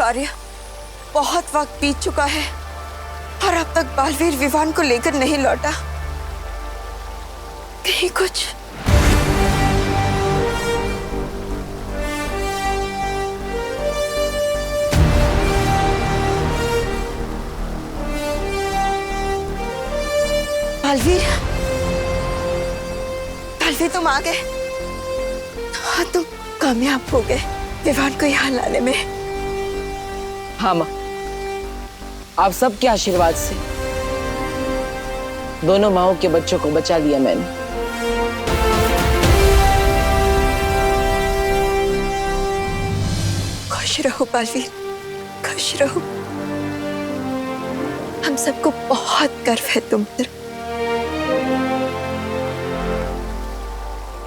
शौर्य, बहुत वक्त बीत चुका है और अब तक बालवीर विवान को लेकर नहीं लौटा। कहीं कुछ बालवीर, बालवीर तुम आ गए। हाँ, तुम कामयाब हो गए विवान को यहाँ लाने में। हाँ माँ, आप सबके आशीर्वाद से दोनों माओं के बच्चों को बचा लिया मैंने। खुश रहो बालवीर, खुश रहो। हम सबको बहुत गर्व है तुम पर।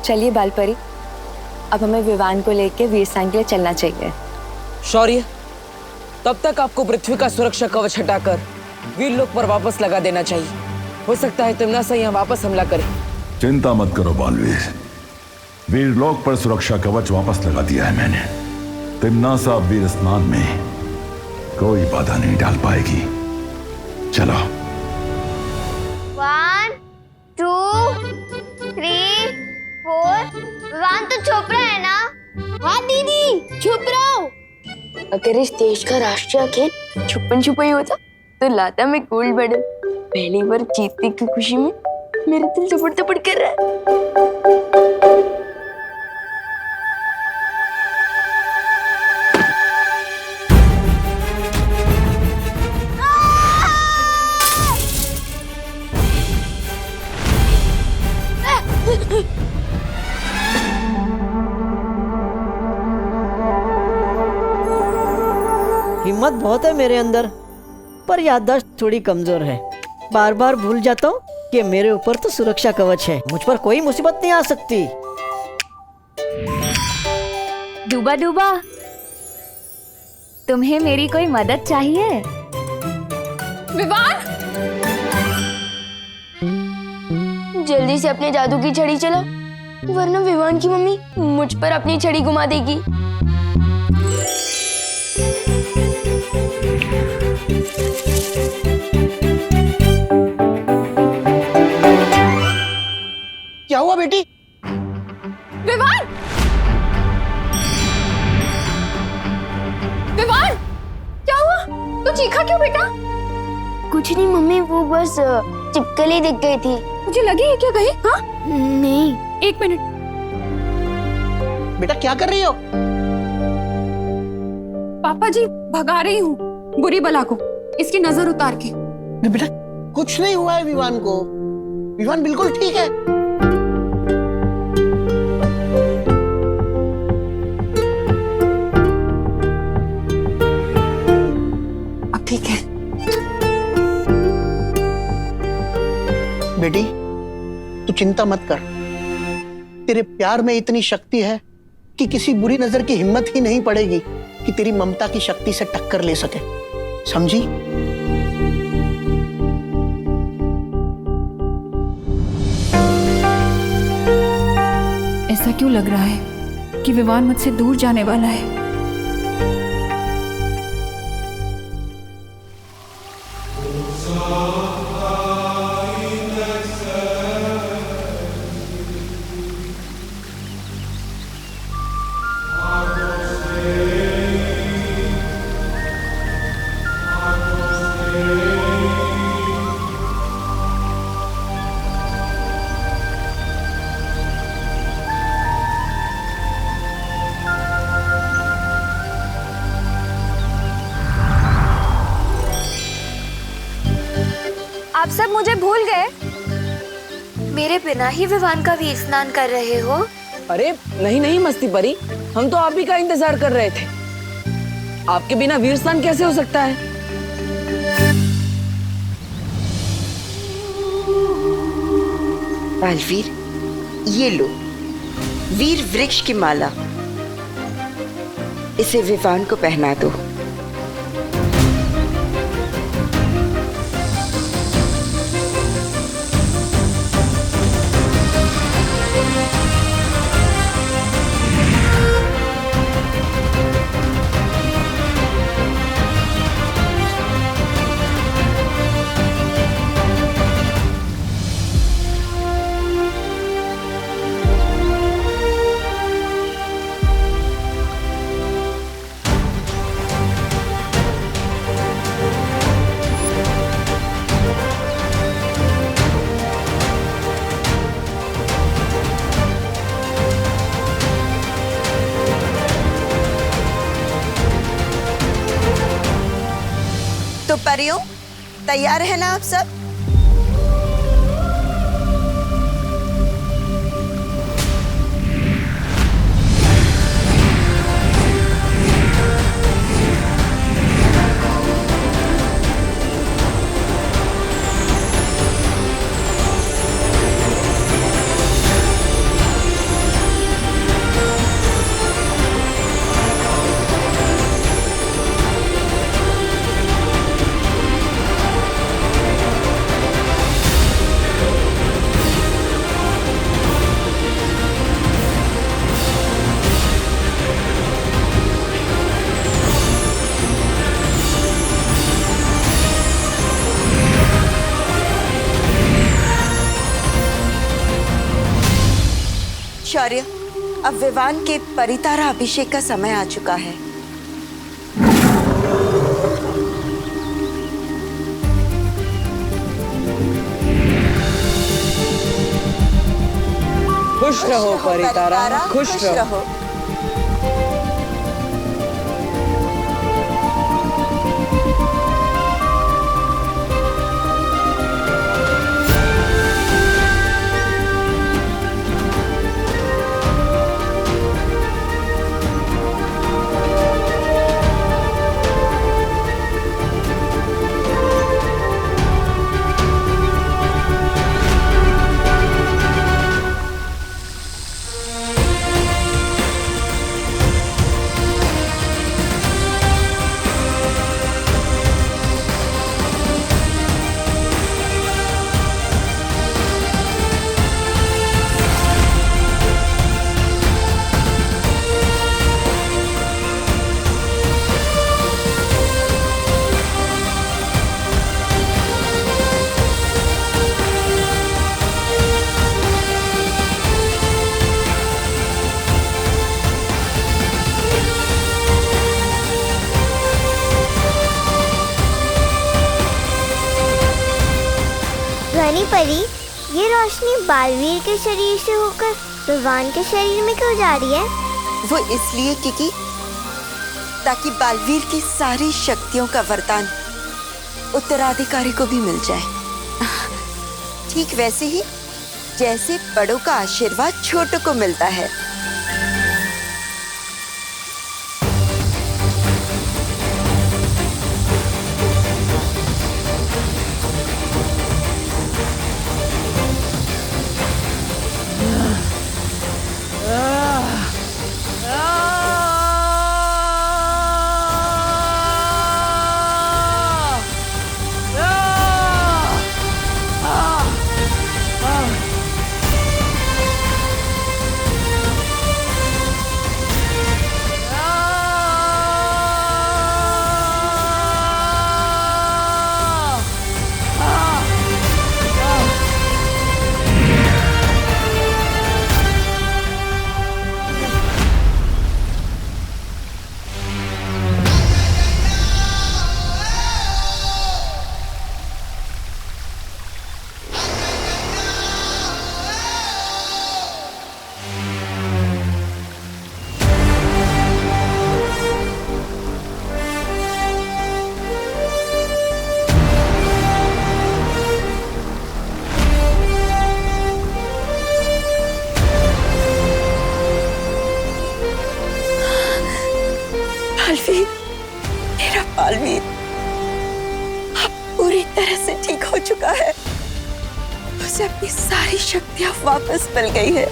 चलिए बालपरी, अब हमें विवान को लेकर वीरस्थान के लिए चलना चाहिए। शौर्य, तब तक आपको पृथ्वी का सुरक्षा कवच हटाकर वीरलोक पर वापस लगा देना चाहिए। हो सकता है तिम्नासा यहाँ वापस हमला करे। चिंता मत करो बालवीर, वीरलोक पर सुरक्षा कवच वापस लगा दिया है मैंने। तिम्नासा वीर स्नान में कोई बाधा नहीं डाल पाएगी। चलो। 1 2 3 4। विवान तो छुप रहा है ना? हाँ दीदी, छुप रहा हूँ। अगर इस देश का राष्ट्रीय खेल छुपन छुपाई होता तो लाता मैं गोल्ड मेडल। पहली बार जीतने की खुशी में मेरा दिल तपड़ तपड़ कर रहा है। हिम्मत बहुत है मेरे अंदर, पर याददाश्त थोड़ी कमजोर है। बार बार भूल जाता हूँ कि मेरे ऊपर तो सुरक्षा कवच है, मुझ पर कोई मुसीबत नहीं आ सकती। डूबा डूबा, तुम्हें मेरी कोई मदद चाहिए? विवान, जल्दी से अपने जादू की छड़ी चलाओ, वरना विवान की मम्मी मुझ पर अपनी छड़ी घुमा देगी। क्या हुआ बेटी? विवान! विवान! क्या हुआ? तू चीखा क्यों बेटा? कुछ नहीं मम्मी, वो बस चिपकली दिख गई थी। मुझे लगी है क्या कहीं? हाँ? नहीं। एक मिनट। बेटा क्या कर रही हो? पापा जी, भगा रही हूँ बुरी बला को, इसकी नजर उतार के। बेटा कुछ नहीं हुआ है विवान को, विवान बिल्कुल ठीक है। अब ठीक है। बेटी तू चिंता मत कर, तेरे प्यार में इतनी शक्ति है कि किसी बुरी नजर की हिम्मत ही नहीं पड़ेगी कि तेरी ममता की शक्ति से टक्कर ले सके, समझी? ऐसा क्यों लग रहा है कि विवान मुझसे दूर जाने वाला है? आप सब मुझे भूल गए? मेरे बिना ही विवान का वीर स्नान कर रहे हो? अरे नहीं नहीं मस्ती परी, हम तो आप ही का इंतजार कर रहे थे। आपके बिना वीर स्नान कैसे हो सकता है? बालवीर, ये लो वीर वृक्ष की माला, इसे विवान को पहना दो। तो परियों, तैयार है ना आप सब? शौर्य, अब विवान के परितारा अभिषेक का समय आ चुका है। खुश रहो परितारा, खुश रहो। रानी परी, ये रोशनी बालवीर के शरीर से होकर विवान के शरीर में क्यों जा रही है? वो इसलिए क्योंकि ताकि बालवीर की सारी शक्तियों का वरदान उत्तराधिकारी को भी मिल जाए। ठीक वैसे ही जैसे बड़ों का आशीर्वाद छोटों को मिलता है। बालवीर, मेरा बालवीर अब पूरी तरह से ठीक हो चुका है। उसे अपनी सारी शक्तियां वापस मिल गई है।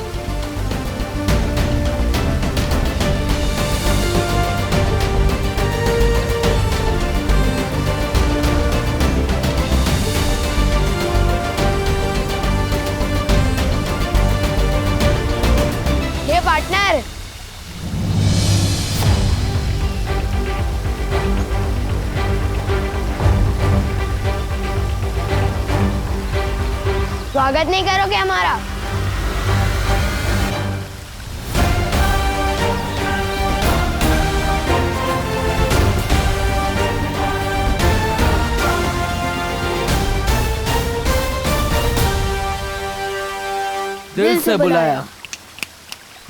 हे पार्टनर, स्वागत नहीं करोगे हमारा? दिल से बुलाया,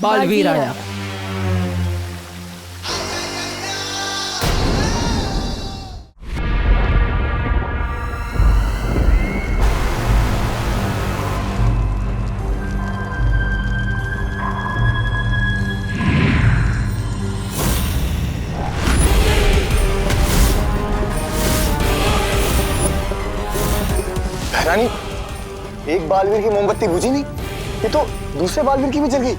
बालवीर आया। रानी, एक बालवीर की मोमबत्ती बुझी नहीं, ये तो दूसरे बालवीर की भी जल गई।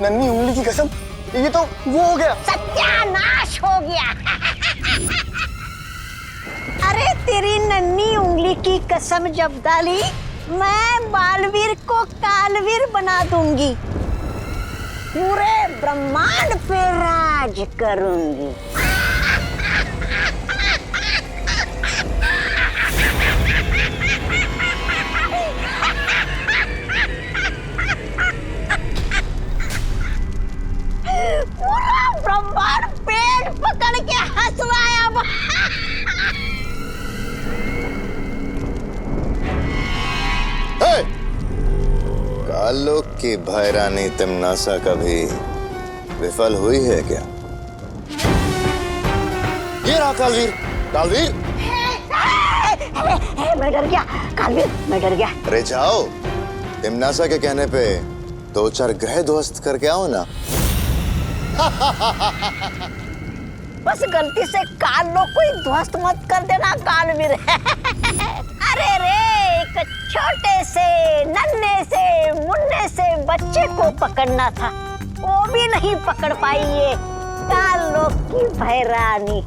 नन्ही उंगली की कसम, ये तो वो हो गया। सत्यानाश हो गया। अरे तेरी नन्ही उंगली की कसम जब डाली, मैं बालवीर को कालवीर बना दूंगी, पूरे ब्रह्मांड पे राज करूंगी। पूरा ब्रह्मांड पेट पकड़ के हंस रहा है अब। कालों की भैरानी तिमनासा कभी विफल हुई है क्या? ये रहा कालवीर। कालवीर, मैं डर गया कालवीर, मैं डर गया। अरे जाओ, तिमनासा के कहने पे 2-4 ग्रह ध्वस्त करके आओ ना। बस गलती से कालों को ही ध्वस्त मत कर देना कालवीर। अरे रे, एक छोटे से नन्हे से मुन्ने से बच्चे को पकड़ना था, वो भी नहीं पकड़ पाई ये कालों की भैरानी।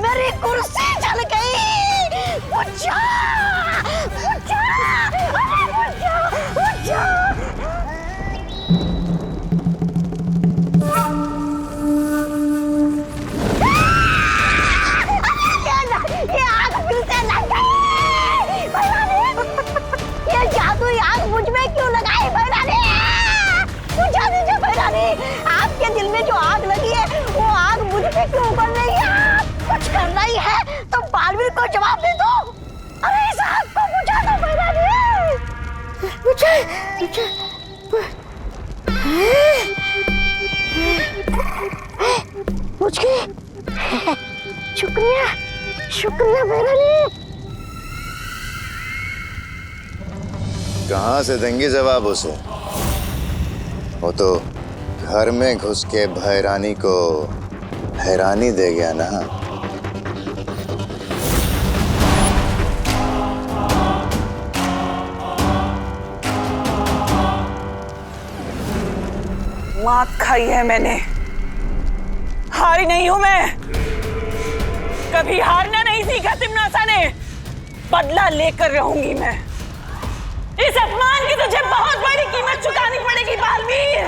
मेरी कुर्सी जल गई। बुझा, बुझा, अरे बुझा, बुझा। ये आग फिर से लग गई। ये जादुई आग मुझ में क्यों लगाई भैरानी? बुझा दीजिए भैरानी, आपके दिल में जो आग लगी है वो आग मुझ पे क्यों उगल रही है? कुछ करना ही है तो बालवीर को जवाब दे दो। अरे इस आग को बुझा दो भैरानी। बुझा, बुझा, बुझ गई। शुक्रिया, शुक्रिया भैरानी। कहाँ से देंगे जवाब उसे? वो तो घर में घुस के भैरानी को हैरानी दे गया ना। मात खाई है मैंने, हारी नहीं हूं मैं। कभी हारना नहीं सीखा तिमनासा ने, बदला लेकर रहूंगी मैं। इस अपमान की तुझे बहुत बड़ी कीमत चुकानी पड़ेगी बालवीर।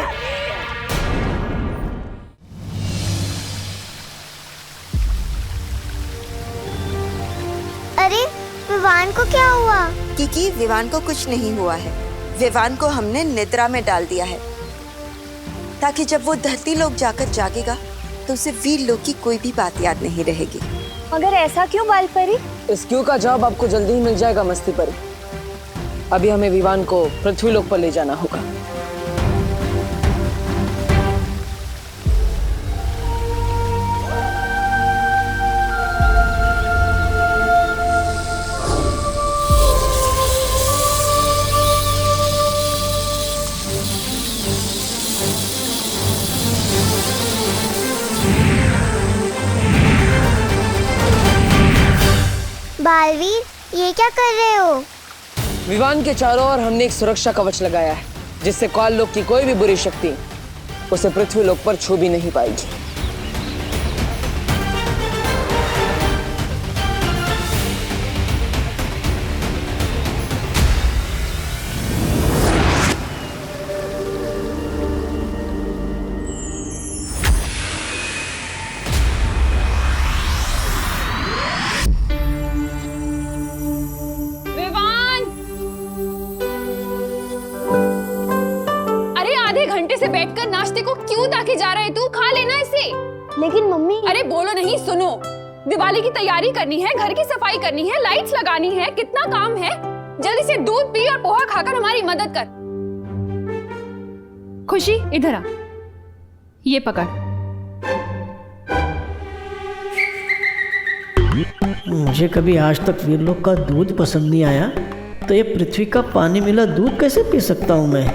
अरे विवान को क्या हुआ? क्योंकि विवान को कुछ नहीं हुआ है। विवान को हमने निद्रा में डाल दिया है, ताकि जब वो धरती लोक जाकर जागेगा तो उसे वीर लोक की कोई भी बात याद नहीं रहेगी। मगर ऐसा क्यों बालपरी? इस क्यों का जवाब आपको जल्दी ही मिल जाएगा मस्ती परी। अभी हमें विवान को पृथ्वी लोक पर ले जाना होगा। बालवीर, ये क्या कर रहे हो? विवान के चारों ओर हमने एक सुरक्षा कवच लगाया है, जिससे काल लोक की कोई भी बुरी शक्ति उसे पृथ्वी लोक पर छू भी नहीं पाएगी। से बैठकर नाश्ते को क्यों ताके जा रहे तू? खा लेना इसे। लेकिन मम्मी। अरे बोलो नहीं, सुनो। दिवाली की तैयारी करनी है, घर की सफाई करनी है, लाइट्स लगानी है, कितना काम है। जल्दी से दूध पी और पोहा खाकर हमारी मदद कर। खुशी इधर आ, ये पकड़। मुझे कभी आज तक वीरलोक का दूध पसंद नहीं आया, तो ये पृथ्वी का पानी मिला दूध कैसे पी सकता हूँ मैं?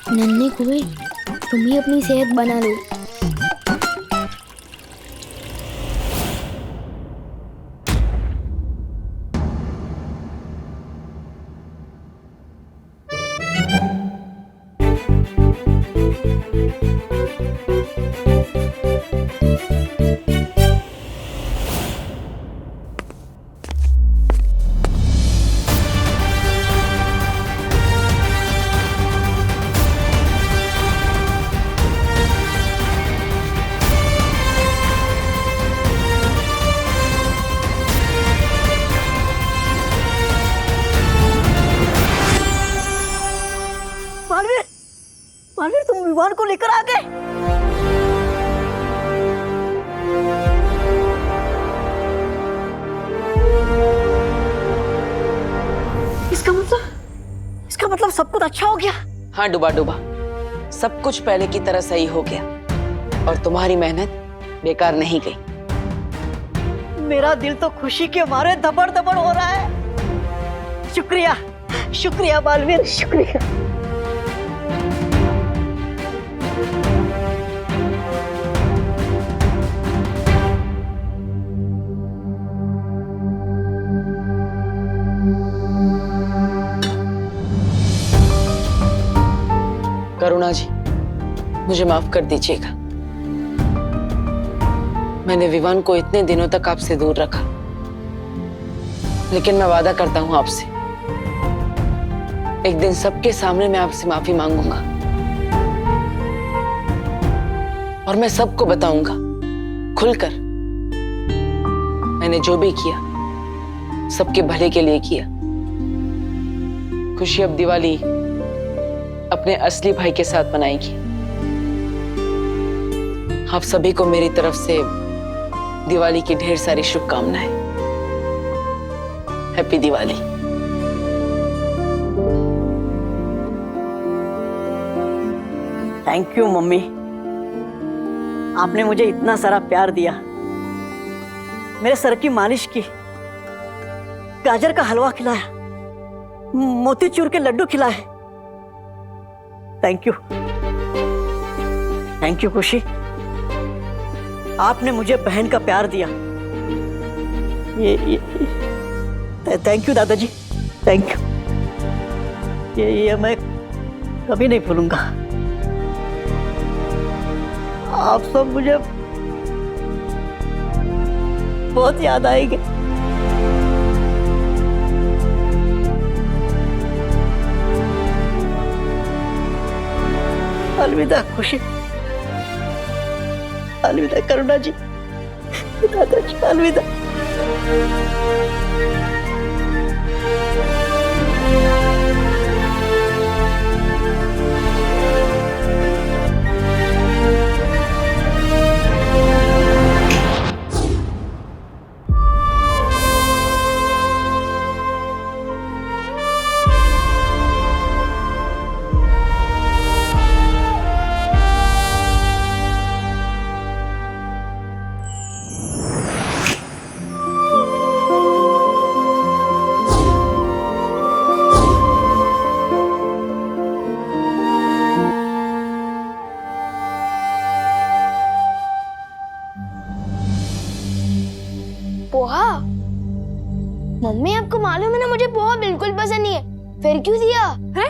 नन्हे कुएं, तुम ही अपनी सेहत बना लो। बालवीर, तुम विमान को लेकर आ गए। इसका मतलब सब कुछ अच्छा हो गया। हाँ डूबा डूबा, सब कुछ पहले की तरह सही हो गया और तुम्हारी मेहनत बेकार नहीं गई। मेरा दिल तो खुशी के मारे दबड़ दबड़ हो रहा है। शुक्रिया, शुक्रिया बालवीर, शुक्रिया। करुणा जी, मुझे माफ कर दीजिएगा। मैंने विवान को इतने दिनों तक आपसे दूर रखा, लेकिन मैं वादा करता हूं आपसे, एक दिन सबके सामने मैं आपसे माफी मांगूंगा और मैं सबको बताऊंगा खुलकर मैंने जो भी किया सबके भले के लिए किया। खुशी अब दिवाली अपने असली भाई के साथ मनाएगी। आप सभी को मेरी तरफ से दिवाली की ढेर सारी शुभकामनाएं। Happy Diwali. Thank you mummy, आपने मुझे इतना सारा प्यार दिया, मेरे सर की मालिश की, गाजर का हलवा खिलाया, मोतीचूर के लड्डू खिलाए। थैंक यू, थैंक यू खुशी। आपने मुझे बहन का प्यार दिया। थैंक यू दादाजी, थैंक यू। ये मैं कभी नहीं भूलूंगा। आप सब मुझे बहुत याद आएंगे। अलविदा खुशी, अलविदा करुणा जी, दादाजी, अलविदा। पोहा? मम्मी आपको मालूम है ना मुझे पोहा बिल्कुल पसंद नहीं है, फिर क्यों दिया? है?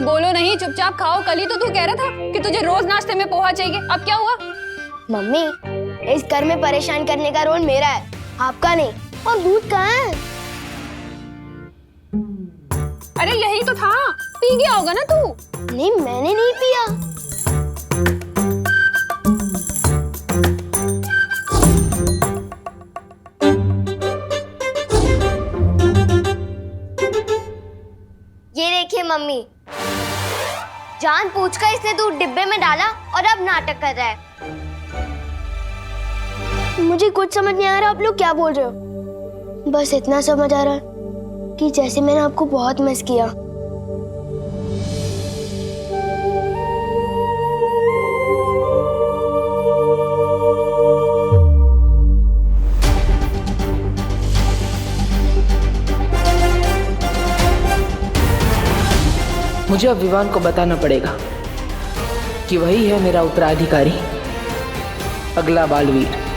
बोलो नहीं, चुपचाप खाओ। कल ही तो तू कह रहा था कि तुझे रोज नाश्ते में पोहा चाहिए, अब क्या हुआ? मम्मी, इस घर में परेशान करने का रोल मेरा है, आपका नहीं। और दूध कहाँ है? अरे यही तो था, पी गया होगा ना तू। नहीं, मैंने नहीं पिया। ये देखिए मम्मी, जानबूझकर इसने दूध डिब्बे में डाला और अब नाटक कर रहा है। मुझे कुछ समझ नहीं आ रहा आप लोग क्या बोल रहे हो। बस इतना समझ आ रहा है कि जैसे मैंने आपको बहुत मिस किया। मुझे अब विवान को बताना पड़ेगा कि वही है मेरा उत्तराधिकारी, अगला बालवीर।